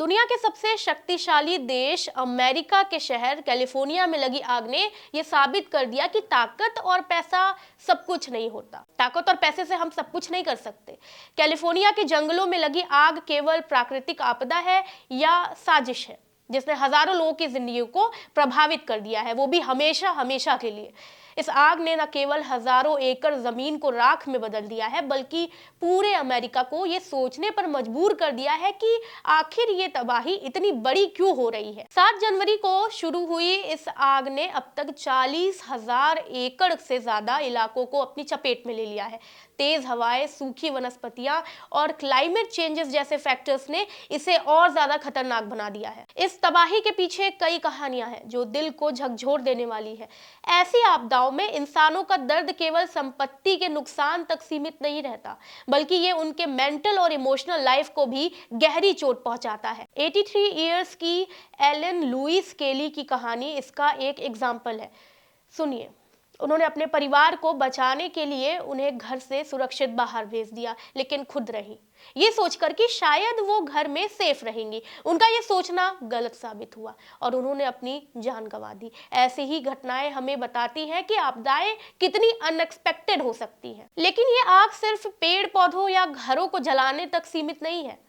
दुनिया के सबसे शक्तिशाली देश अमेरिका के शहर कैलिफोर्निया में लगी आग ने यह साबित कर दिया कि ताकत और पैसा सब कुछ नहीं होता। ताकत और पैसे से हम सब कुछ नहीं कर सकते। कैलिफोर्निया के जंगलों में लगी आग केवल प्राकृतिक आपदा है या साजिश है जिसने हजारों लोगों की जिंदगी को प्रभावित कर दिया है, वो भी हमेशा हमेशा के लिए। इस आग ने न केवल हजारों एकड़ जमीन को राख में बदल दिया है, बल्कि पूरे अमेरिका को ये सोचने पर मजबूर कर दिया है कि आखिर ये तबाही इतनी बड़ी क्यों हो रही है। 7 जनवरी को शुरू हुई इस आग ने अब तक 40,000 एकड़ से ज्यादा इलाकों को अपनी चपेट में ले लिया है। तेज हवाएं, सूखी वनस्पतियां और क्लाइमेट चेंजेस जैसे फैक्टर्स ने इसे और ज्यादा खतरनाक बना दिया है। इस तबाही के पीछे कई कहानियां हैं जो दिल को झकझोर देने वाली है। ऐसी आपदाओं में इंसानों का दर्द केवल संपत्ति के नुकसान तक सीमित नहीं रहता, बल्कि ये उनके मेंटल और इमोशनल लाइफ को भी गहरी चोट पहुंचाता है। 83 इयर्स की एलन लुइस केली की कहानी इसका एक एग्जाम्पल है। सुनिए, उन्होंने अपने परिवार को बचाने के लिए उन्हें घर से सुरक्षित बाहर भेज दिया, लेकिन खुद रही ये सोचकर कि शायद वो घर में सेफ रहेंगी। उनका ये सोचना गलत साबित हुआ और उन्होंने अपनी जान गंवा दी। ऐसी ही घटनाएं हमें बताती हैं कि आपदाएं कितनी अनएक्सपेक्टेड हो सकती हैं। लेकिन ये आग सिर्फ पेड़ पौधों या घरों को जलाने तक सीमित नहीं है,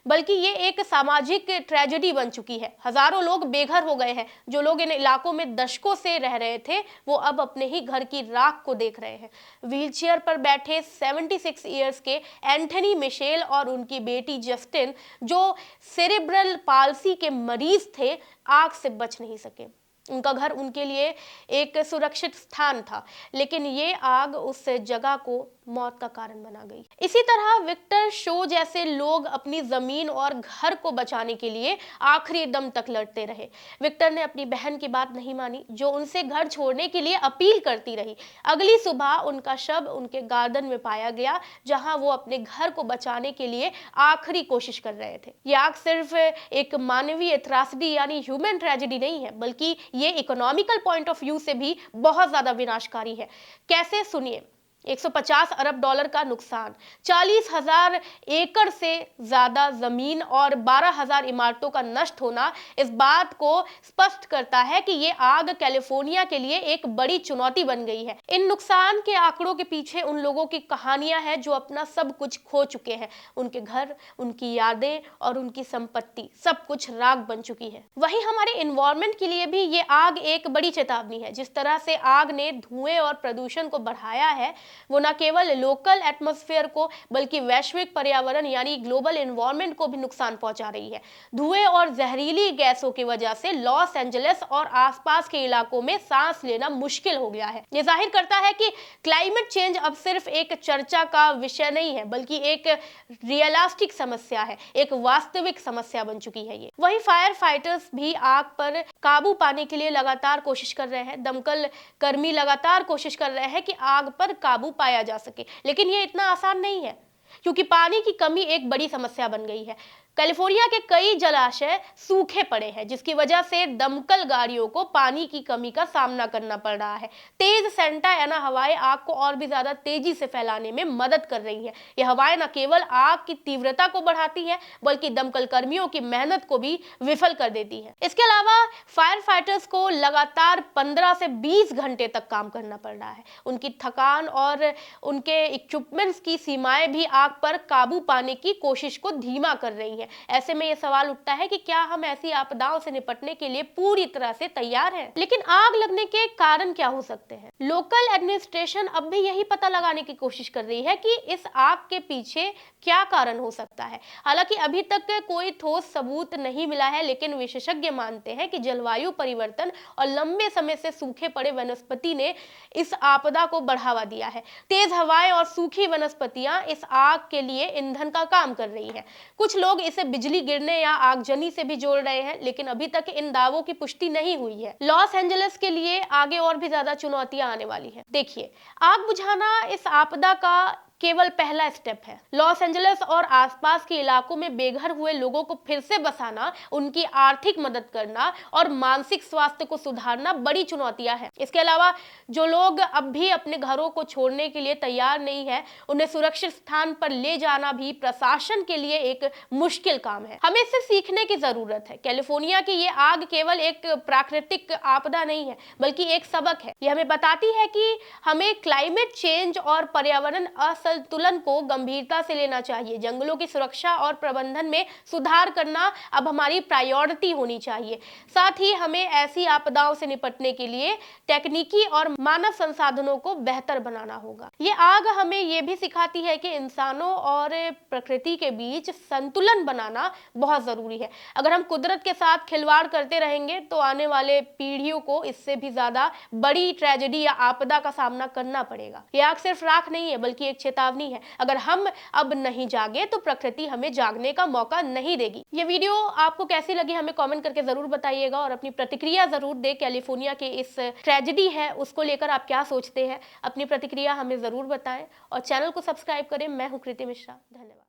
बल्कि ये एक सामाजिक ट्रेजेडी बन चुकी है। हजारों लोग बेघर हो गए हैं। जो लोग इन इलाकों में दशकों से रह रहे थे, वो अब अपने ही घर की राख को देख रहे हैं। व्हीलचेयर पर बैठे 76 इयर्स के एंथनी मिशेल और उनकी बेटी जस्टिन, जो सेरेब्रल पाल्सी के मरीज थे, आग से बच नहीं सके। उनका घर उनके लिए एक सुरक्षित स्थान था, लेकिन ये आग उस जगह को मौत का कारण बना गई। इसी तरह विक्टर शो जैसे लोग अपनी जमीन और घर को बचाने के लिए आखिरी दम तक लड़ते रहे। विक्टर ने अपनी बहन की बात नहीं मानी, जो उनसे घर छोड़ने के लिए अपील करती रही। अगली सुबह उनका शव उनके गार्डन में पाया गया, जहां वो अपने घर को बचाने के लिए आखिरी कोशिश कर रहे थे। ये आग सिर्फ एक मानवीय त्रासदी यानी ह्यूमन ट्रेजेडी नहीं है, बल्कि ये इकोनॉमिकल पॉइंट ऑफ व्यू से भी बहुत ज्यादा विनाशकारी है। कैसे, सुनिए। 150 अरब डॉलर का नुकसान, 40,000 एकड़ से ज्यादा जमीन और 12,000 इमारतों का नष्ट होना इस बात को स्पष्ट करता है कि ये आग कैलिफोर्निया के लिए एक बड़ी चुनौती बन गई है। इन नुकसान के आंकड़ों के पीछे उन लोगों की कहानियां हैं जो अपना सब कुछ खो चुके हैं। उनके घर, उनकी यादें और उनकी संपत्ति सब कुछ राख बन चुकी है। वहीं हमारे एनवायरनमेंट के लिए भी ये आग एक बड़ी चेतावनी है। जिस तरह से आग ने धुएं और प्रदूषण को बढ़ाया है, वो न केवल लोकल एटमॉस्फेयर को बल्कि वैश्विक पर्यावरण यानी ग्लोबल एनवायरनमेंट को भी नुकसान पहुंचा रही है। धुएं और जहरीली गैसों की वजह से लॉस एंजलिस और आसपास के इलाकों में सांस लेना मुश्किल हो गया है। ये जाहिर करता है कि क्लाइमेट चेंज अब सिर्फ एक चर्चा का विषय नहीं है, बल्कि एक रियलिस्टिक समस्या है, एक वास्तविक समस्या बन चुकी है ये। वही फायर फाइटर्स भी आग पर काबू पाने के लिए लगातार कोशिश कर रहे हैं। दमकल कर्मी लगातार कोशिश कर रहे हैं कि आग पर काबू पाया जा सके, लेकिन ये इतना आसान नहीं है, क्योंकि पानी की कमी एक बड़ी समस्या बन गई है। कैलिफोर्निया के कई जलाशय सूखे पड़े हैं, जिसकी वजह से दमकल गाड़ियों को पानी की कमी का सामना करना पड़ रहा है। तेज सेंटा एना हवाएं आग को और भी ज्यादा तेजी से फैलाने में मदद कर रही हैं। ये हवाएं न केवल आग की तीव्रता को बढ़ाती हैं, बल्कि दमकल कर्मियों की मेहनत को भी विफल कर देती हैं। इसके अलावा फायर फाइटर्स को लगातार 15 से 20 घंटे तक काम करना पड़ रहा है। उनकी थकान और उनके इक्विपमेंट्स की सीमाएं भी आग पर काबू पाने की कोशिश को धीमा कर रही है। ऐसे में यह सवाल उठता है कि क्या हम ऐसी आपदाओं से निपटने के लिए पूरी तरह से तैयार हैं? लेकिन आग लगने के कारण क्या हो सकते हैं? लोकल एडमिनिस्ट्रेशन अब भी यही पता लगाने की कोशिश कर रही है कि इस आग के पीछे क्या कारण हो सकता है। हालांकि अभी तक कोई ठोस सबूत नहीं मिला है, लेकिन विशेषज्ञ मानते हैं कि जलवायु परिवर्तन और लंबे समय से सूखे पड़े वनस्पति ने इस आपदा को बढ़ावा दिया है। तेज हवाएं और सूखी वनस्पतियां इस आग के लिए ईंधन का काम कर रही है। कुछ लोग इसे बिजली गिरने या आगजनी से भी जोड़ रहे हैं, लेकिन अभी तक इन दावों की पुष्टि नहीं हुई है। लॉस एंजलिस के लिए आगे और भी ज्यादा चुनौतियां आने वाली हैं। देखिए, आग बुझाना इस आपदा का केवल पहला स्टेप है। लॉस एंजलिस और आसपास के इलाकों में बेघर हुए लोगों को फिर से बसाना, उनकी आर्थिक मदद करना और मानसिक स्वास्थ्य को सुधारना बड़ी चुनौतियां हैं। इसके अलावा जो लोग अब भी अपने घरों को छोड़ने के लिए तैयार नहीं है, उन्हें सुरक्षित स्थान पर ले जाना भी प्रशासन के लिए एक मुश्किल काम है। हमें इससे सीखने की जरूरत है। कैलिफोर्निया की ये आग केवल एक प्राकृतिक आपदा नहीं है, बल्कि एक सबक है। यह हमें बताती है कि हमें क्लाइमेट चेंज और पर्यावरण असंतुलन को गंभीरता से लेना चाहिए। जंगलों की सुरक्षा और प्रबंधन में सुधार करना अब हमारी प्रायोरिटी होनी चाहिए। साथ ही हमें ऐसी आपदाओं से निपटने के लिए तकनीकी और मानव संसाधनों को बेहतर बनाना होगा। ये आग हमें ये भी सिखाती है कि इंसानों और प्रकृति के बीच संतुलन बनाना बहुत जरूरी है। अगर हम कुदरत के साथ खिलवाड़ करते रहेंगे तो आने वाले पीढ़ियों को इससे भी ज्यादा बड़ी ट्रेजेडी या आपदा का सामना करना पड़ेगा। ये आग सिर्फ राख नहीं है, बल्कि एक चेतावनी है। अगर हम अब नहीं जागे तो प्रकृति हमें जागने का मौका नहीं देगी। ये वीडियो आपको कैसी लगी हमें कमेंट करके जरूर बताइएगा और अपनी प्रतिक्रिया जरूर दे। कैलिफोर्निया के इस ट्रेजेडी है उसको लेकर आप क्या सोचते हैं, अपनी प्रतिक्रिया हमें जरूर बताएं और चैनल को सब्सक्राइब करें। मैं हूं कृति मिश्रा। धन्यवाद।